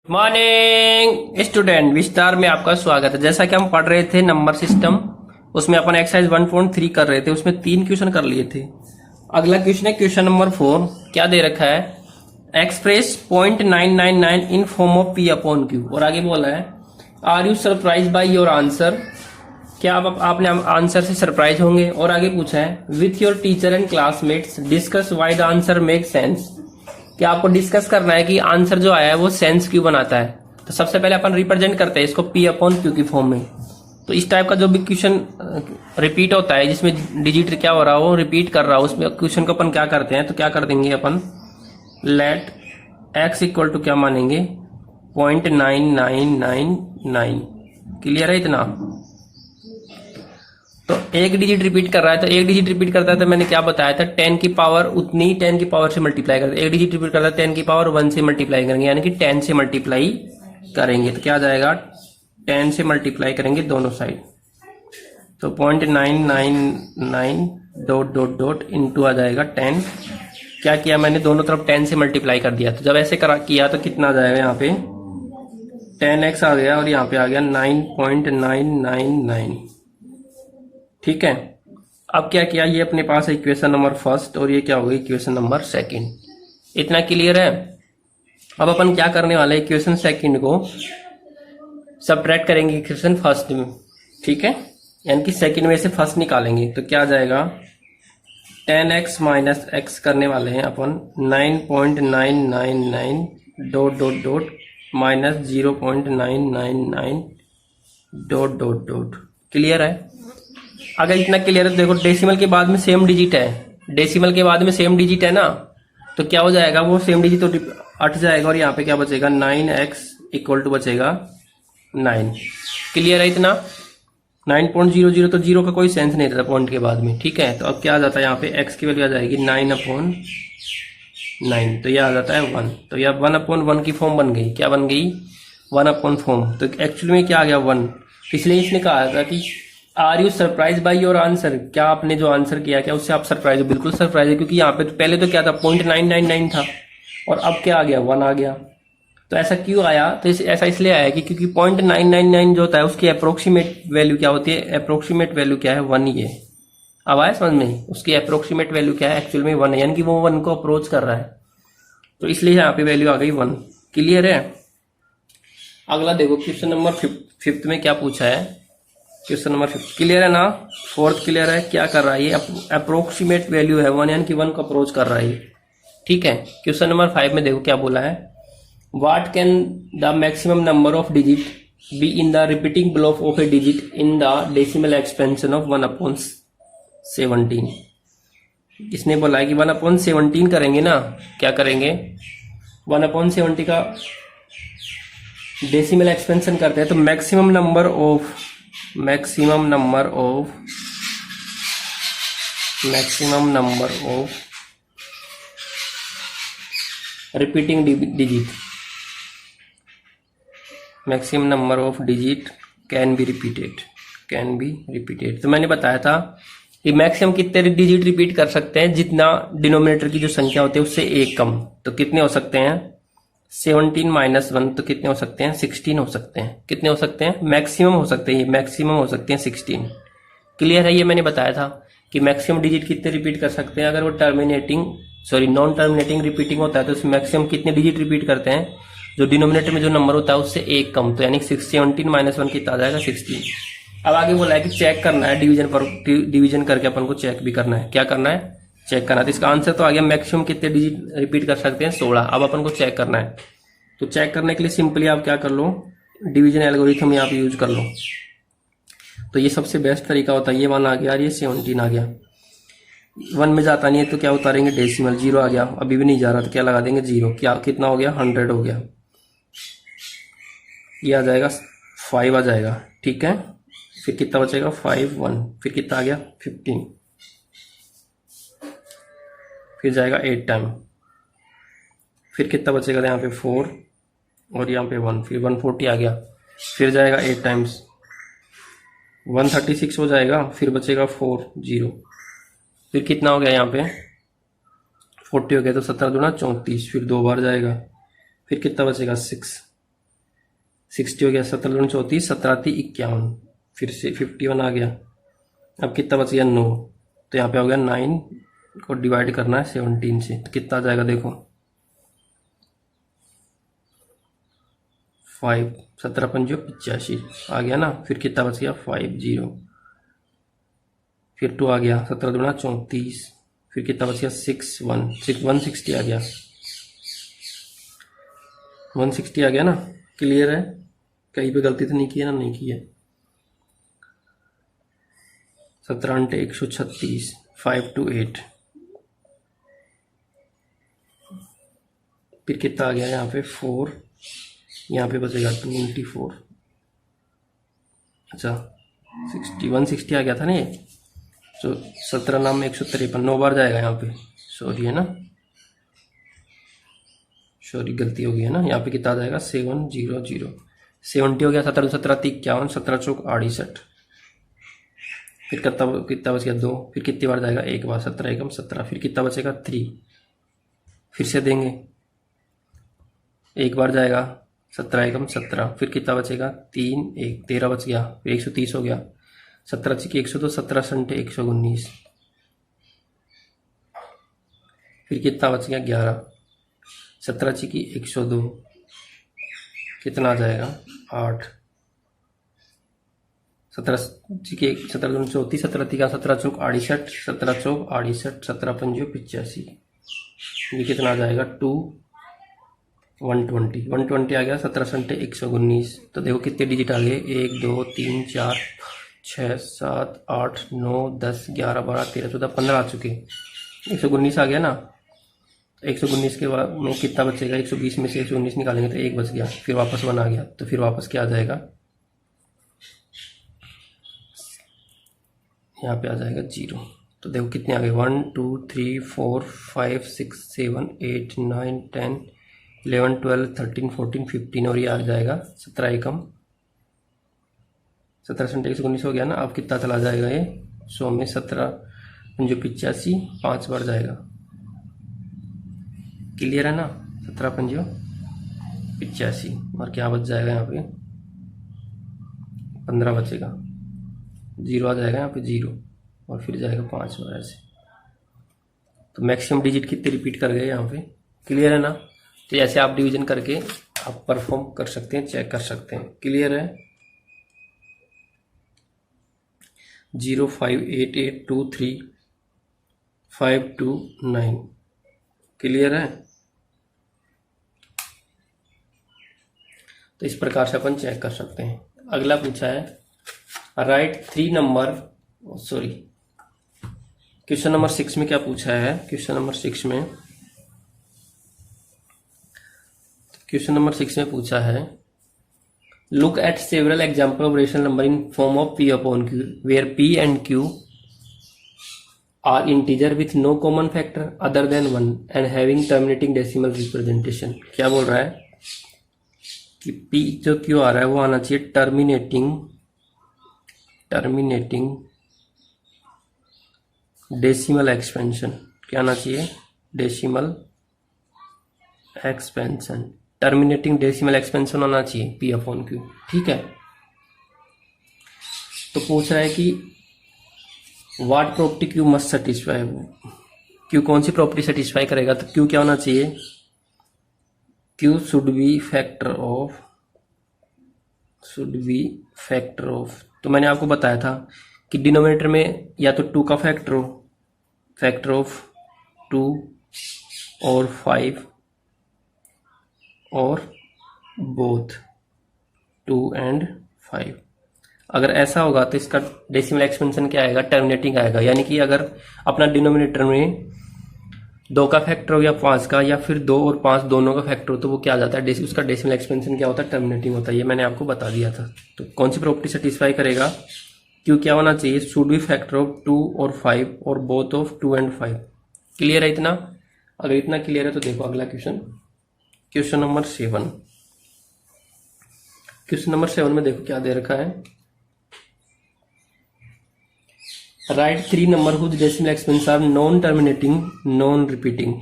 Morning student, विस्तार में आपका स्वागत है। जैसा कि हम पढ़ रहे थे नंबर सिस्टम, उसमें अपन एक्सरसाइज 1.3 कर रहे थे, उसमें 3 क्वेश्चन कर लिए थे। अगला क्वेश्चन है क्वेश्चन नंबर 4। क्या दे रखा है? Express 0.999 in form of P upon Q. और आगे बोला है are you surprise by your answer. क्या आपने आंसर से सरप्राइज होंगे? और आगे पूछा है with your teacher and classmates discuss why the answer make sense. क्या आपको डिस्कस करना है कि आंसर जो आया है वो सेंस क्यों बनाता है। तो सबसे पहले अपन रिप्रेजेंट करते हैं इसको पी अपॉन क्यू की फॉर्म में। तो इस टाइप का जो भी क्वेश्चन रिपीट होता है, जिसमें डिजिट क्या हो रहा हो, रिपीट कर रहा हो, उसमें क्वेश्चन को अपन क्या करते हैं, तो क्या कर देंगे अपन, लेट एक्स इक्वल टू क्या मानेंगे, 0.9999। क्लियर है इतना? तो एक डिजिट रिपीट कर रहा है, तो एक डिजिट रिपीट करता है तो मैंने क्या बताया था, 10 की पावर उतनी 10 की पावर से मल्टीप्लाई करते हैं। एक डिजिट रिपीट करता है 10 की पावर 1 से मल्टीप्लाई करेंगे, यानी कि 10 से मल्टीप्लाई करेंगे। तो क्या आ जाएगा, 10 से मल्टीप्लाई करेंगे दोनों साइड, तो 0.999 डॉट डॉट डॉट इंटू आ जाएगा 10। क्या किया मैंने, दोनों तरफ 10 से मल्टीप्लाई कर दिया। तो जब ऐसे किया तो कितना आ जाएगा, यहाँ पे 10x आ गया और यहाँ पे आ गया 9.999। ठीक है। अब क्या किया, ये अपने पास है इक्वेशन नंबर फर्स्ट और ये क्या होगी, इक्वेशन नंबर सेकंड। इतना क्लियर है? अब अपन क्या करने वाले, इक्वेशन सेकंड को सबट्रैक्ट करेंगे इक्वेशन फर्स्ट में। ठीक है, यानी कि सेकंड में से फर्स्ट निकालेंगे। तो क्या आ जाएगा, 10x माइनस एक्स करने वाले हैं अपन, 9.999 dot dot dot minus 0.999 dot dot dot. Clear है? अगर इतना क्लियर है, देखो डेसिमल के बाद में सेम डिजिट है, डेसिमल के बाद में सेम डिजिट है ना, तो क्या हो जाएगा, वो सेम डिजिट तो हट जाएगा और यहाँ पे क्या बचेगा, 9x इक्वल टू बचेगा 9। क्लियर है इतना? 9.00 तो जीरो का कोई सेंस नहीं रहता पॉइंट के बाद में। ठीक है, तो अब क्या आ जाता है, यहाँ पे x की वैल्यू आ जाएगी 9/9, तो यह आ जाता है 1। तो यह 1/1 की फॉर्म बन गई। क्या बन गई, 1 फॉर्म। तो एक्चुअली में क्या आ गया, 1। इसलिए इसने कहा था कि are you surprise by your answer. क्या आपने जो आंसर किया, क्या उससे आप सरप्राइज हो? बिल्कुल सरप्राइज है, क्योंकि यहाँ पे तो पहले तो क्या था, 0.999 था और अब क्या आ गया, 1 आ गया। तो ऐसा क्यों आया, तो ऐसा इसलिए आया कि क्योंकि 0.999 जो होता है उसकी अप्रोक्सीमेट वैल्यू क्या होती है, अप्रोक्सीमेट वैल्यू क्या है, 1 ही है। अब आया समझ में? उसकी अप्रोक्सीमेट वैल्यू क्या है, एक्चुअल में 1 है, यानी कि वो 1 को अप्रोच कर रहा है, तो इसलिए यहाँ पे वैल्यू आ गई 1। क्लियर है? अगला देखो क्वेश्चन नंबर फिफ्थ में क्या पूछा है, क्वेश्चन नंबर 5 क्लियर है ना? फोर्थ क्लियर है? क्या कर रहा है ये, अप्रोक्सीमेट वैल्यू है 1, यानी कि 1 को अप्रोच कर रहा है। ठीक है। क्वेश्चन नंबर 5 में देखो क्या बोला है, what can the maximum number of digit be in the repeating block of A digit in the decimal expansion of 1/17। इसने बोला है कि 1/17 करेंगे ना, क्या करेंगे, 1/70 का डेसिमल एक्सपेंशन करते हैं, तो maximum number of repeating digit, maximum number of digit can be repeated. तो मैंने बताया था कि मैक्सिमम कितने डिजिट रिपीट कर सकते हैं, जितना डिनोमिनेटर की जो संख्या होती है उससे एक कम। तो कितने हो सकते हैं, 17 - 1, तो कितने हो सकते हैं, 16 हो सकते हैं। कितने हो सकते हैं, मैक्सिमम हो सकते हैं, मैक्सिमम हो सकते हैं 16। क्लियर है? ये मैंने बताया था कि मैक्सिमम डिजिट कितने रिपीट कर सकते हैं। अगर वो नॉन टर्मिनेटिंग रिपीटिंग होता है तो उसमें मैक्सिमम कितने डिजिट रिपीट करते हैं, जो डिनोमिनेटर में जो नंबर होता है उससे एक कम, तो यानी 17 - 1 कितना आ जाएगा, 16। अब आगे बोला है कि चेक करना है, डिवीजन करके अपन को चेक भी करना है। क्या करना है, चेक करना है। तो इसका आंसर तो आ गया, मैक्सिमम कितने डिजिट रिपीट कर सकते हैं, 16। अब अपन को चेक करना है, तो चेक करने के लिए सिंपली आप क्या कर लो, डिवीजन एल्गोरिथम यहाँ पे यूज कर लो। तो ये सबसे बेस्ट तरीका होता है। ये 1 आ गया और ये 17 आ गया, 1 में जाता नहीं है तो क्या उतारेंगे, डेसिमल। 0 आ गया, अभी भी नहीं जा रहा तो क्या लगा देंगे, 0। क्या कितना हो गया, 100 हो गया। ये आ जाएगा 5 आ जाएगा। ठीक है, फिर कितना बचेगा, 5 1, फिर कितना आ गया, 15, फिर जाएगा 8 टाइम, फिर कितना बचेगा, यहाँ पे 4 और यहाँ पे 1, फिर 140 आ गया, फिर जाएगा 8 टाइम्स, 136 हो जाएगा, फिर बचेगा 4 0, फिर कितना हो गया, यहाँ पे 40 हो गया, तो 17 दूना 34, फिर 2 बार जाएगा, फिर कितना बचेगा 6, 60 हो गया, 17 दूनी 34, 17 थी 51, फिर से 51 आ गया। अब कितना बच गया 9, तो यहाँ पे हो गया 9 को डिवाइड करना है 17 से, तो कितना आ जाएगा देखो 5, 17 पंजो 85 आ गया ना। फिर कितना बच गया 50, फिर 2 आ गया, 17 दूना 34, फिर कितना बच गया 160 आ गया, 160 आ गया ना। क्लियर है, कहीं पे गलती तो नहीं की है ना? नहीं की है। 17 × 136, 5 to 8, फिर कितना आ गया यहाँ पे 4, यहाँ पे बचेगा 24, अच्छा 160 आ गया था ना ये, तो 17 नाम में 153, 9 बार जाएगा यहाँ पे, सॉरी है ना, सॉरी गलती हो गई है ना। यहाँ पे कितना आ जाएगा 700, 70 हो गया, 17 17 51, 17 चौक 68, फिर कितना बच गया 2, फिर कितनी बार जाएगा एक बार, 17 एकम 17, फिर कितना बचेगा 3, फिर से देंगे एक बार जाएगा 17 एकम 17, फिर कितना बचेगा 3 1 13 बच गया, फिर 130 हो गया, 17 छिके 102, 17 संटे 119, फिर कितना बच गया 11, 17 छिकी 102, कितना आ जाएगा 8, 17 छिके 17 दूनी 34, 17 तिका 17 चौक 68, 17 चौक 68, 17 पंजो 85, ये कितना आ जाएगा 2 120 आ गया, 17 संटे 119, तो देखो कितने डिजिट आ गए 1 2 3 4 6 7 8 9 10 11 12 13 14 15 आ चुके, 119 आ गया ना। 119 के बाद में कितना बचेगा, 120 में से 119 निकालेंगे तो 1 बच गया, फिर वापस 1 आ गया, तो फिर वापस क्या आ जाएगा, यहाँ पे आ जाएगा 0। तो देखो कितने आ गए 1 2 3 4 5 6 7 8 9 10 11 12 13 14 15, और ये आ जाएगा 17 एकम 17 संटे 119 हो गया ना। अब कितना चला जाएगा ये 100 में 17 पंजो 85, 5 बार जाएगा। क्लियर है ना, 17 पंजो 85, और क्या बच जाएगा यहाँ पे 15 बचेगा, 0 आ जाएगा यहाँ पे 0, और फिर जाएगा 5 बार ऐसे। तो मैक्सिमम डिजिट कितने रिपीट कर गए यहाँ पे। क्लियर है ना, तो ऐसे आप डिवीजन करके आप परफॉर्म कर सकते हैं, चेक कर सकते हैं। क्लियर है, 0 5 8 8 2 3 5 2 9। क्लियर है, तो इस प्रकार से अपन चेक कर सकते हैं। अगला पूछा है write 3 number, sorry question number 6 में क्या पूछा है, क्वेश्चन नंबर 6 में पूछा है look at several example of rational number in form of p upon q where p and q are integer with no common factor other than 1 and having terminating decimal representation. क्या बोल रहा है कि p जो q आ रहा है वो आना चाहिए टर्मिनेटिंग डेसिमल एक्सपेंशन। क्या आना चाहिए, decimal expansion, terminating decimal expansion होना चाहिए p अपॉन q। ठीक है, तो पूछ रहा है कि what property q must satisfy, q कौन सी प्रॉपर्टी सेटिस्फाई करेगा, तो q क्या होना चाहिए, q should be factor of, तो मैंने आपको बताया था कि डिनोमिनेटर में या तो 2 का फैक्टर ऑफ 2 और 5 और बोथ 2 and 5। अगर ऐसा होगा तो इसका डेसिमल एक्सपेंशन क्या आएगा, टर्मिनेटिंग आएगा। यानी कि अगर अपना डिनोमिनेटर में 2 का फैक्टर हो या 5 का, या फिर 2 और 5 दोनों का फैक्टर हो, तो वो क्या आ जाता है, उसका डेसिमल एक्सपेंशन क्या होता है, टर्मिनेटिंग होता है। ये मैंने आपको बता दिया था। तो कौन सी प्रॉपर्टी सेटिस्फाई करेगा, क्यों क्या होना चाहिए, शुड बी फैक्टर ऑफ 2 और 5 और बोथ ऑफ 2 and 5। क्लियर है इतना? अगर इतना क्लियर है तो देखो अगला क्वेश्चन नंबर 7। क्वेश्चन नंबर 7 में देखो क्या दे रखा है, write 3 number whose decimal expansion are non terminating non repeating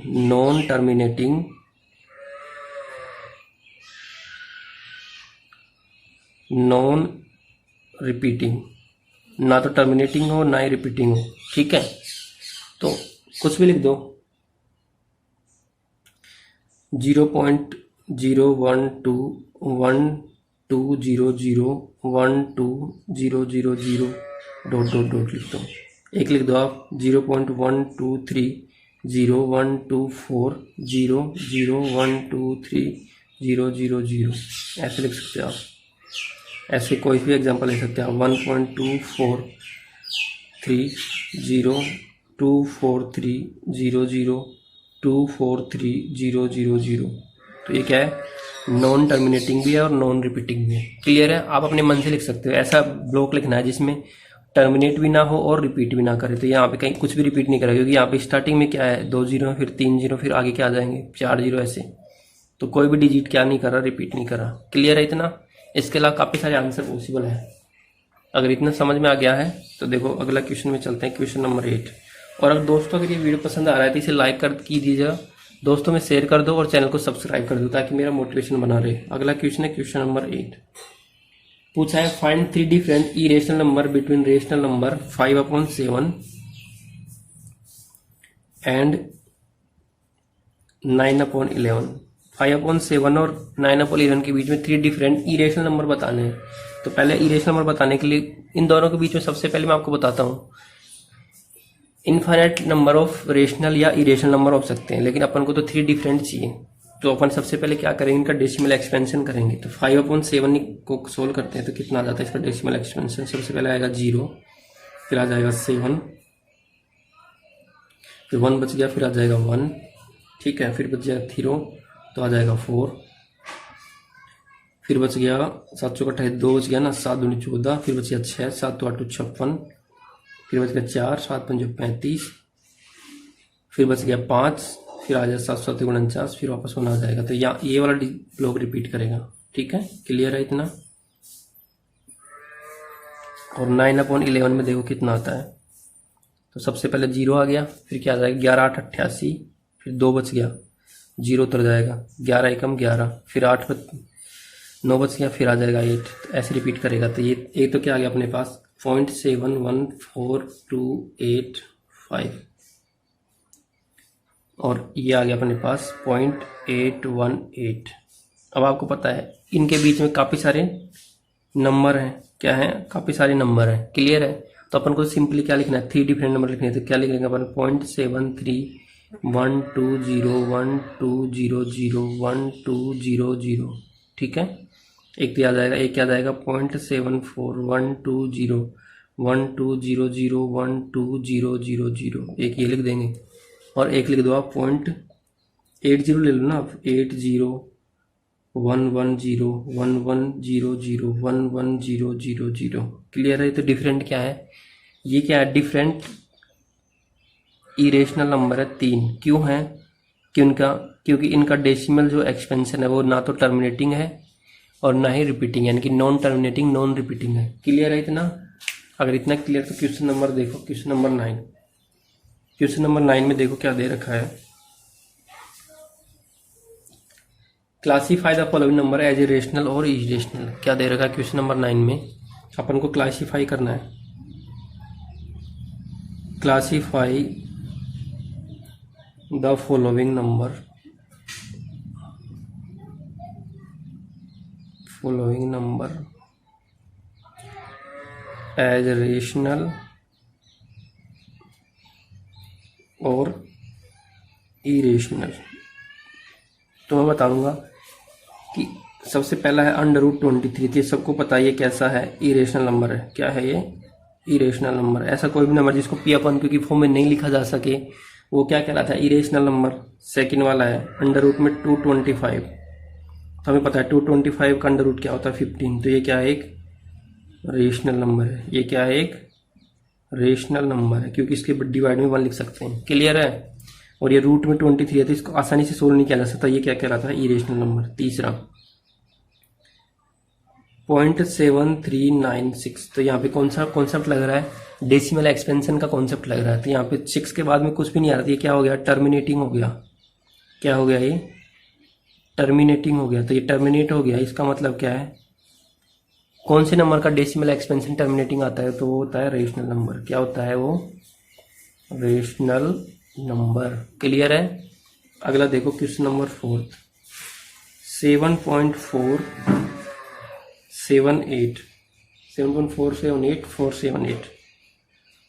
non repeating, ना तो टर्मिनेटिंग हो ना ही रिपीटिंग हो, ठीक है। तो कुछ भी लिख दो, 0.01212001200 डॉट डॉट डॉट लिख दो। एक लिख दो आप 0.123012400123000, ऐसे लिख सकते हो आप। ऐसे कोई भी एग्जांपल ले सकते हैं आप। 1.243024300243000। तो ये क्या है, नॉन टर्मिनेटिंग भी है और नॉन रिपीटिंग भी है। क्लियर है? आप अपने मन से लिख सकते हो। ऐसा ब्लॉक लिखना है जिसमें टर्मिनेट भी ना हो और रिपीट भी ना करे। तो यहाँ पे कहीं कुछ भी रिपीट नहीं करेगा, क्योंकि यहाँ पे स्टार्टिंग में क्या है, 2 जीरो, फिर 3 जीरो, फिर आगे क्या आ जाएंगे, 4 जीरो, ऐसे। तो कोई भी डिजिट क्या नहीं कर रहा, रिपीट नहीं कर रहा। क्लियर है इतना? इसके अलावा काफ़ी सारे आंसर पॉसिबल है। अगर इतना समझ में आ गया है तो देखो अगला क्वेश्चन में चलते हैं, क्वेश्चन नंबर 8। और अगर दोस्तों अगर ये वीडियो पसंद आ रहा है तो इसे लाइक कर कीजिएगा, दोस्तों में शेयर कर दो और चैनल को सब्सक्राइब कर दो ताकि मेरा मोटिवेशन बना रहे। अगला क्वेश्चन है क्वेश्चन नंबर 8। पूछा है find 3 different irrational number between rational number 5/7 and 9/11। 5/7 और 9/11 के बीच में 3 डिफरेंट इरेशनल नंबर बताने हैं। तो पहले इरेशनल नंबर बताने के लिए इन दोनों के बीच में सबसे पहले मैं आपको बताता हूँ, इनफाइनाइट नंबर ऑफ रेशनल या इरेशनल नंबर हो सकते हैं, लेकिन अपन को तो 3 डिफरेंट चाहिए। तो अपन सबसे पहले क्या करेंगे, इनका डेसिमल एक्सपेंशन करेंगे। तो 5/7 को सोल्व करते हैं तो कितना आ जाता है इसका डेसिमल एक्सपेंशन। सबसे पहले आएगा 0, फिर आ जाएगा 7, फिर 1 बच गया, फिर आ जाएगा 1, ठीक है। फिर बच जाएगा 0, तो आ जाएगा 4, फिर बच गया 7 चौका 28, 2 बच गया ना, 7 दूनी 14, फिर बच गया 6, 7 तो 8 56, फिर बच गया 4, 7 5 35, फिर बच गया 5, फिर आ जाएगा 7 7 49, फिर वापस 1 आ जाएगा। तो यहाँ ये वाला ब्लॉक रिपीट करेगा, ठीक है। क्लियर है इतना? और 9/11 में देखो कितना आता है। तो सबसे पहले 0 आ गया, फिर क्या आ जाएगा 11 8 88, फिर 2 बच गया, 0 उतर जाएगा, 11 एकम 11, फिर 9 बच गया, फिर आ जाएगा 8। तो ऐसे रिपीट करेगा। तो ये तो क्या आ गया अपने पास 0.71428 और ये आ गया अपने पास 0.818। अब आपको पता है इनके बीच में काफ़ी सारे नंबर हैं, क्या है, काफ़ी सारे नंबर हैं। क्लियर है? तो अपन को सिंपली क्या लिखना है, 3 डिफरेंट नंबर लिखने हैं। तो क्या लिखेंगे अपन, 0.7312001200, ठीक है। एक तो याद आएगा, एक याद आएगा 0.74120120001200, एक ये लिख देंगे। और एक लिख दो आप 0.80 ले लो ना आप, 80111011001100। क्लियर है? तो डिफरेंट क्या है, ये क्या है, डिफरेंट इरेशनल नंबर है 3। क्यों है? क्योंकि इनका डेसिमल जो एक्सपेंशन है वो ना तो टर्मिनेटिंग है और ना ही रिपीटिंग, यानी कि नॉन टर्मिनेटिंग नॉन रिपीटिंग है। क्लियर है इतना? अगर इतना क्लियर तो क्वेश्चन नंबर देखो, क्वेश्चन नंबर 9। क्वेश्चन नंबर 9 में देखो क्या दे रखा है, classify the following number as a rational और इरेशनल। क्या दे रखा है क्वेश्चन नंबर 9 में, अपन को क्लासीफाई करना है। Classify the following number as rational और इरेशनल। तो मैं बताऊंगा कि सबसे पहला है √23। ये सबको पता है ये कैसा है, इरेशनल नंबर है। क्या है ये? Irrational number. ऐसा कोई भी नंबर जिसको पी अपन क्योंकि फॉर्म में नहीं लिखा जा सके वो क्या कहलाता है, इरेशनल नंबर। सेकंड वाला है √225। तो हमें पता है 225 का अंडर रूट क्या होता है 15। तो ये क्या है, एक रेशनल नंबर है। ये क्या है, एक रेशनल नंबर है, क्योंकि इसके डिवाइड में 1 लिख सकते हैं। क्लियर है? और ये रूट में 23 है तो इसको आसानी से सोल्व नहीं किया जा सकता। ये क्या कहलाता है, इरेशनल नंबर। तीसरा 0.7396। तो यहाँ पे कौन सा कॉन्सेप्ट लग रहा है, डेसिमल एक्सपेंशन का कॉन्सेप्ट लग रहा है। तो यहाँ पे 6 के बाद में कुछ भी नहीं आ रहा था। ये क्या हो गया, टर्मिनेटिंग हो गया। क्या हो गया, ये टर्मिनेटिंग हो गया। तो ये टर्मिनेट हो गया, इसका मतलब क्या है, कौन से नंबर का डेसिमल एक्सपेंशन टर्मिनेटिंग आता है? तो वो होता है रेशनल नंबर। क्या होता है वो? Rational number. क्लियर है? अगला देखो क्वेश्चन नंबर 4, 7.478 7.478 478।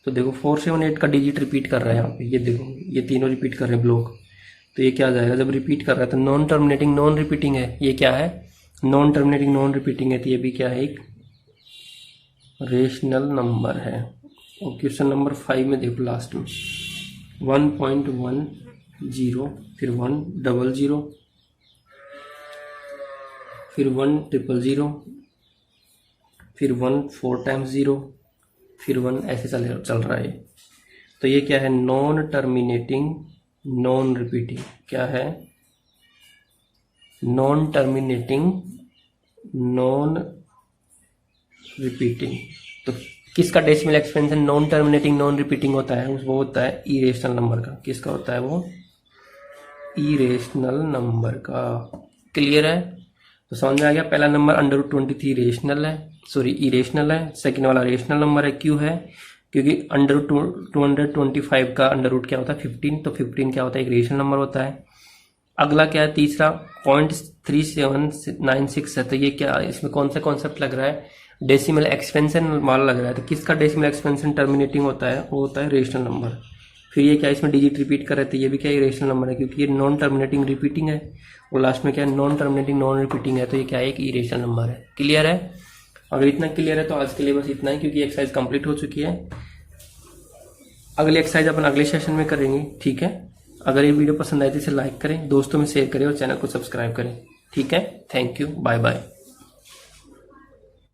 तो देखो 478 का डिजिट रिपीट कर रहा है यहाँ पे, ये देखो ये तीनों रिपीट कर रहे हैं ब्लॉक। तो ये क्या आ जाएगा? जब रिपीट कर रहा है तो नॉन टर्मिनेटिंग नॉन रिपीटिंग है। ये क्या है? नॉन टर्मिनेटिंग नॉन रिपीटिंग है, तो ये भी क्या है? एक रेशनल नंबर है। और क्वेश्चन नंबर 5 में देखो लास्ट में 1.10 फिर 100 फिर 100 फिर 1 4 टाइम्स 0 फिर 1 ऐसे चल रहा है। तो ये क्या है? Non terminating non repeating. क्या है? Non terminating non repeating. तो किसका decimal expansion non terminating non repeating होता है? वो होता है इरेशनल नंबर का। किसका होता है वो? इरेशनल नंबर का। क्लियर है? तो समझ में आ गया। पहला नंबर √23 रेशनल है, सॉरी इरेशनल है। सेकंड वाला रेशनल नंबर है। क्यों है? क्योंकि √225 का अंडर रूट क्या होता है? 15। तो 15 क्या होता है? एक रेशनल नंबर होता है। अगला क्या है? तीसरा 0.3796 है। तो ये क्या, इसमें कौन सा कॉन्सेप्ट लग रहा है? डेसिमल एक्सपेंशन वाला लग रहा है। तो किसका डेसिमल एक्सपेंशन टर्मिनेटिंग होता है? वो होता है रेशनल नंबर। फिर ये क्या, इसमें डिजिट रिपीट कर रहे थे, ये भी क्या रेशनल नंबर है, क्योंकि ये नॉन टर्मिनेटिंग रिपीटिंग है। और लास्ट में क्या है? नॉन टर्मिनेटिंग नॉन रिपीटिंग है। तो ये क्या है? एक इरेशनल नंबर है। क्लियर है? अगर इतना क्लियर है तो आज के लिए बस इतना ही, क्योंकि एक्सरसाइज कंप्लीट हो चुकी है। अगली एक्सरसाइज अपन अगले सेशन में करेंगे। ठीक है? अगर ये वीडियो पसंद आए तो इसे लाइक करें, दोस्तों में शेयर करें और चैनल को सब्सक्राइब करें। ठीक है? Thank you, bye bye.